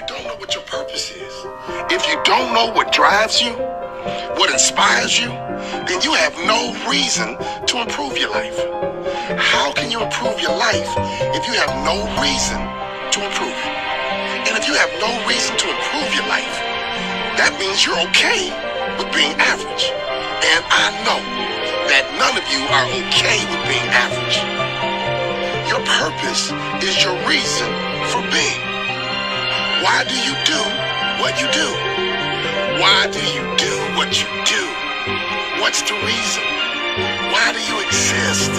don't know what your purpose is, if you don't know what drives you, what inspires you, then you have no reason to improve your life. How can you improve your life if you have no reason to improve it? And if you have no reason to improve your life, that means you're okay with being average. And I know that none of you are okay with being average. Your purpose is your reason for being. Why do you do what you do? Why do you do what you do? What's the reason? Why do you exist?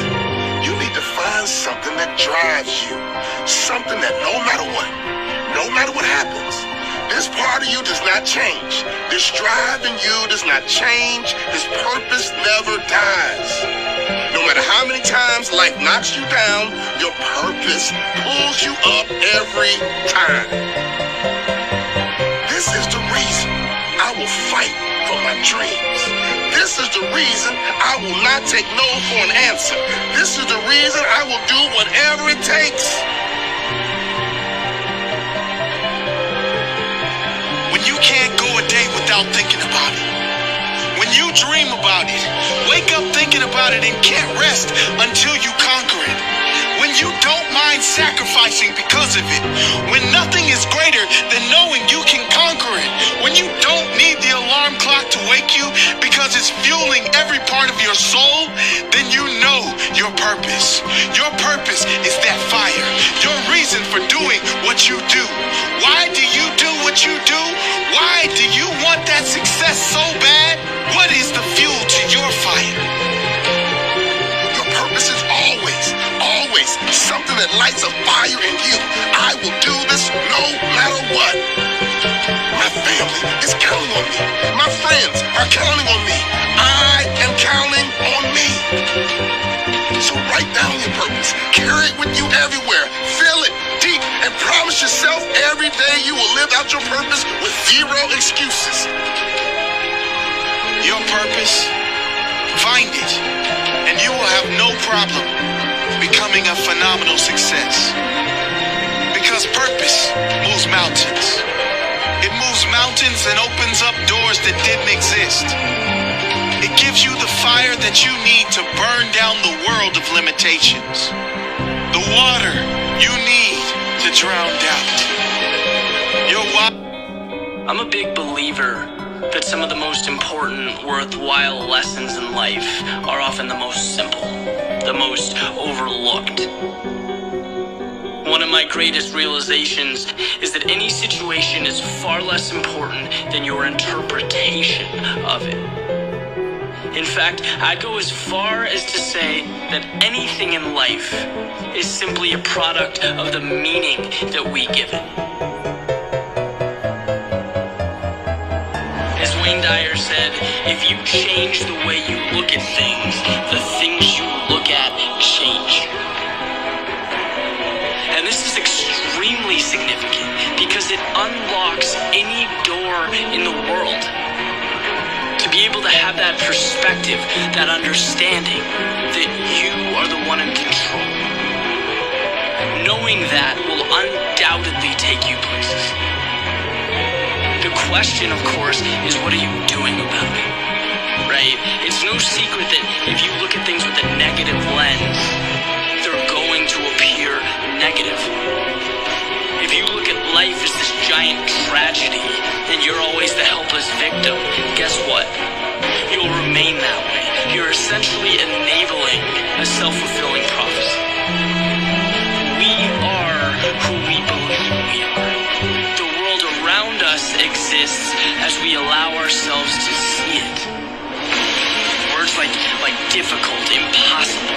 You need to find something that drives you. Something that no matter what happens, this part of you does not change. This drive in you does not change. This purpose never dies. No matter how many times life knocks you down, your purpose pulls you up every time. This is the reason I will fight for my dreams. This is the reason I will not take no for an answer. This is the reason I will do whatever it takes. When you can't go a day without thinking about it. When you dream about it, wake up thinking about it and can't rest until you conquer it. When you don't mind sacrificing because of it. When nothing is greater than knowing you can conquer it. When you don't need the alarm clock to wake you because it's fueling every part of your soul, then you know your purpose. Your purpose is that fire. Your reason for doing what you do. Why do you do what you do? Why do you want that success so bad? What is the fuel to your fire? Your purpose is always something that lights a fire in you. I will do this no matter what. My family is counting on me. My friends are counting on me. I am counting on me. So write down your purpose. Carry it with you everywhere. Feel it deep and promise yourself every day you will live out your purpose with zero excuses. Your purpose, find it, and you will have no problem becoming a phenomenal success. Because purpose moves mountains. It moves mountains and opens up doors that didn't exist. It gives you the fire that you need to burn down the world of limitations. The water you need to drown doubt. I'm a big believer that some of the most important, worthwhile lessons in life are often the most simple, the most overlooked. One of my greatest realizations is that any situation is far less important than your interpretation of it. In fact, I'd go as far as to say that anything in life is simply a product of the meaning that we give it. As Wayne Dyer said, if you change the way you look at things, the things you look at change. And this is extremely significant because it unlocks any door in the world. To be able to have that perspective, that understanding that you are the one in control. Knowing that will undoubtedly take you places. The question, of course, is what are you doing about it, right? It's no secret that if you look at things with a negative lens, they're going to appear negative. If you look at life as this giant tragedy and you're always the helpless victim, guess what? You'll remain that way. You're essentially enabling a self-fulfilling prophecy. We are who we believe we are. The world around us exists as we allow ourselves to see it. Words like difficult, impossible,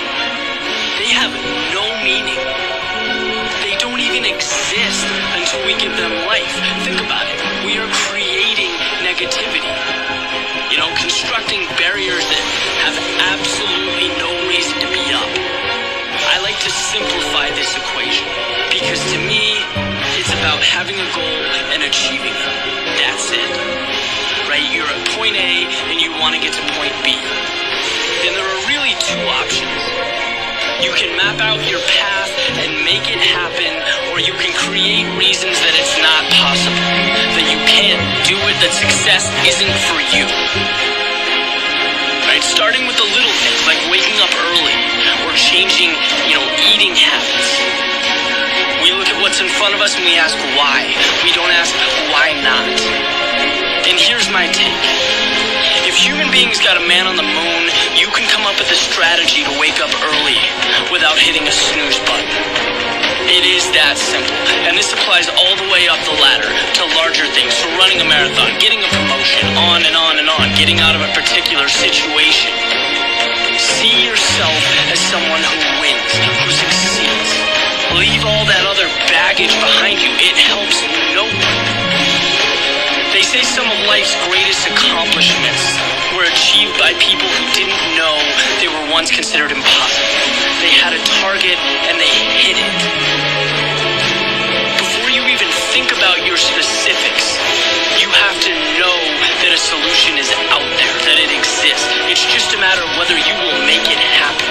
they have no meaning. They don't even exist until we give them life. Think about it. We are creating negativity. Constructing barriers that have absolutely no reason to be up. I like to simplify this equation because to me, it's about having a goal and achieving it. That's it. Right? You're at point A and you want to get to point B. Then there are really two options. You can map out your path and make it happen, or you can create reasons that it's not possible. that success isn't for you. Right? Starting with the little things like waking up early or changing, eating habits. We look at what's in front of us and we ask why. We don't ask why not. And here's my take. If human beings got a man on the moon, you can come up with a strategy to wake up early without hitting a snooze button. It is that simple. And this applies all the way up the ladder to larger things, to running a marathon, getting a promotion, on and on and on, getting out of a particular situation. See yourself as someone who wins, who succeeds. Leave all that other baggage behind you. It helps no one. They say some of life's greatest accomplishments were achieved by people who didn't know they were once considered impossible. They had a target and they hit it. Before you even think about your specifics, you have to know that a solution is out there, that it exists. It's just a matter of whether you will make it happen.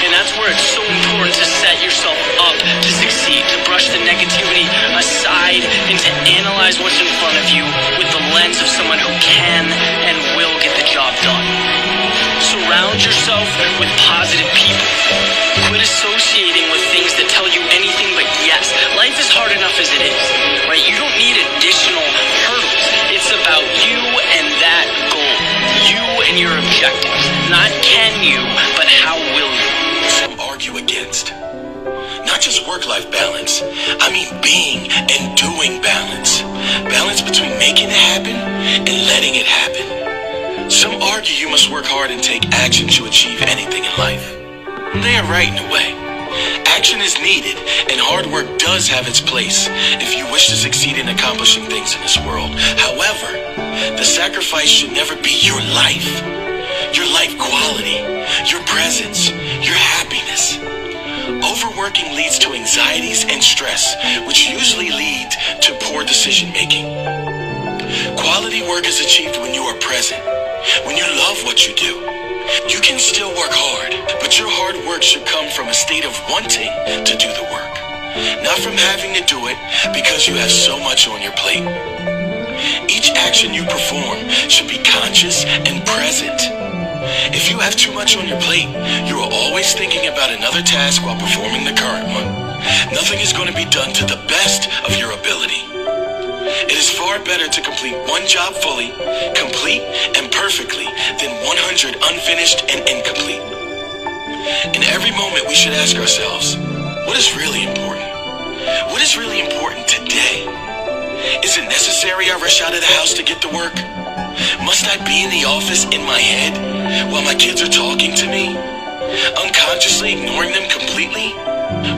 And that's where it's so important to set yourself up to succeed, to brush the negativity aside and to analyze what's in front of you with the lens of someone who can and will get the job done. Surround yourself with positive people. Quit associating with things that tell you anything but yes. Life is hard enough as it is, right? You don't need additional hurdles. It's about you and that goal. You and your objectives. Not can you, but how will you? Some argue against not just work-life balance, I mean being and doing balance. Balance between making it happen and letting it happen. Some argue you must work hard and take action to achieve anything in life. They are right in a way. Action is needed, and hard work does have its place if you wish to succeed in accomplishing things in this world. However, the sacrifice should never be your life quality, your presence, your happiness. Overworking leads to anxieties and stress, which usually lead to poor decision making. Quality work is achieved when you are present, when you love what you do. You can still work hard, but your hard work should come from a state of wanting to do the work, not from having to do it because you have so much on your plate. Each action you perform should be conscious and present. If you have too much on your plate, you are always thinking about another task while performing the current one. Nothing is going to be done to the best of your ability. It is far better to complete one job fully, complete and perfectly, than 100 unfinished and incomplete. In every moment, we should ask ourselves, what is really important? What is really important today? Is it necessary I rush out of the house to get to work? Must I be in the office in my head while my kids are talking to me, unconsciously ignoring them completely?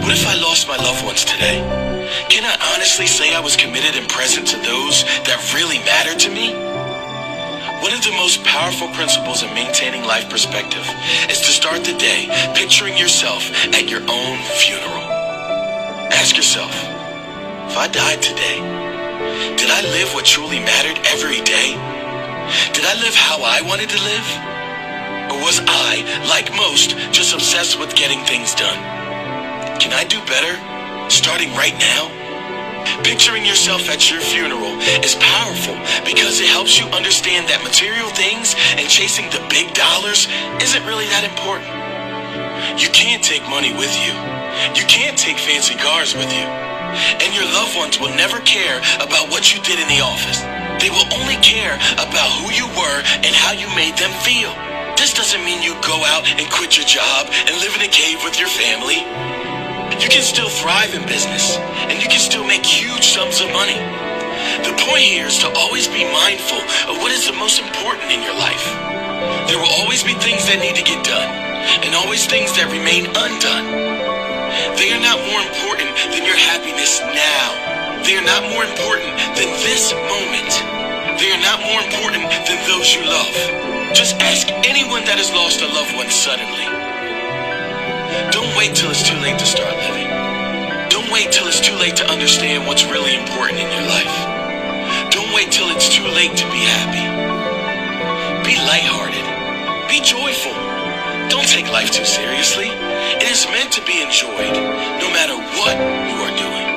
What if I lost my loved ones today? Can I honestly say I was committed and present to those that really matter to me? One of the most powerful principles in maintaining life perspective is to start the day picturing yourself at your own funeral. Ask yourself, if I died today, did I live what truly mattered every day? Did I live how I wanted to live? Or was I, like most, just obsessed with getting things done? Can I do better, starting right now? Picturing yourself at your funeral is powerful because it helps you understand that material things and chasing the big dollars isn't really that important. You can't take money with you. You can't take fancy cars with you. And your loved ones will never care about what you did in the office. They will only care about who you were and how you made them feel. This doesn't mean you go out and quit your job and live in a cave with your family. You can still thrive in business, and you can still make huge sums of money. The point here is to always be mindful of what is the most important in your life. There will always be things that need to get done, and always things that remain undone. They are not more important than your happiness now. They are not more important than this moment. They are not more important than those you love. Just ask anyone that has lost a loved one suddenly. Don't wait till it's too late to start living. Don't wait till it's too late to understand what's really important in your life. Don't wait till it's too late to be happy. Be lighthearted. Be joyful. Don't take life too seriously. It is meant to be enjoyed, no matter what you are doing.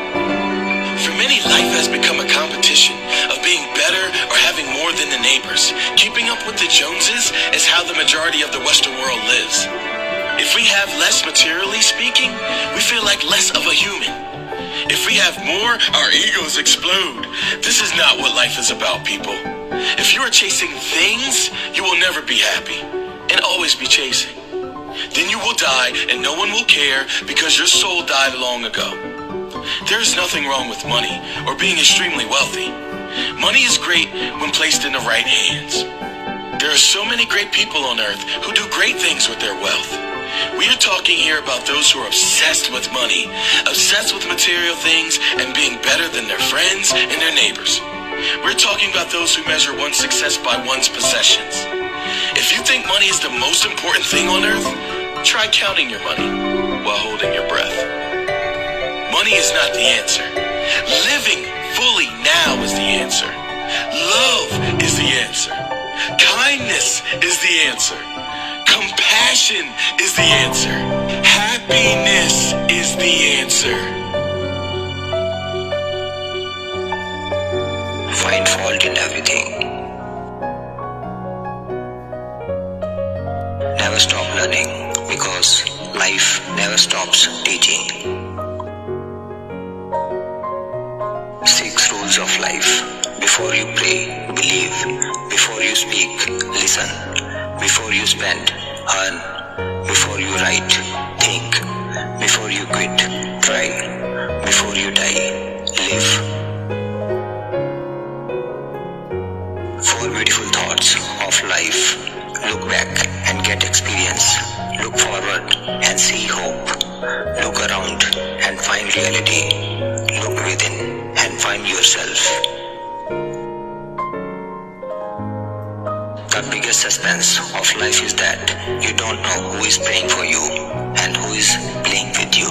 For many, life has become a competition competition, of being better or having more than the neighbors. Keeping up with the Joneses is how the majority of the Western world lives. If we have less materially speaking, we feel like less of a human. If we have more, our egos explode. This is not what life is about, people. If you are chasing things, you will never be happy and always be chasing. Then you will die and no one will care because your soul died long ago. There is nothing wrong with money or being extremely wealthy. Money is great when placed in the right hands. There are so many great people on earth who do great things with their wealth. We are talking here about those who are obsessed with money, obsessed with material things and being better than their friends and their neighbors. We're talking about those who measure one's success by one's possessions. If you think money is the most important thing on earth, try counting your money while holding your breath. Money is not the answer. Living fully now is the answer. Love is the answer. Kindness is the answer. Compassion is the answer. Happiness is the answer. Find fault in everything. Never stop learning because life never stops teaching. 6 rules of life. Before you pray, believe. Before you speak, listen. Before you spend, earn. Before you write, think. Before you quit, try. Before you die, live. 4 beautiful thoughts of life. Look back and get experience. Look forward and see hope. Look around and find reality. Look within and find yourself. The biggest suspense of life is that you don't know who is praying for you and who is playing with you.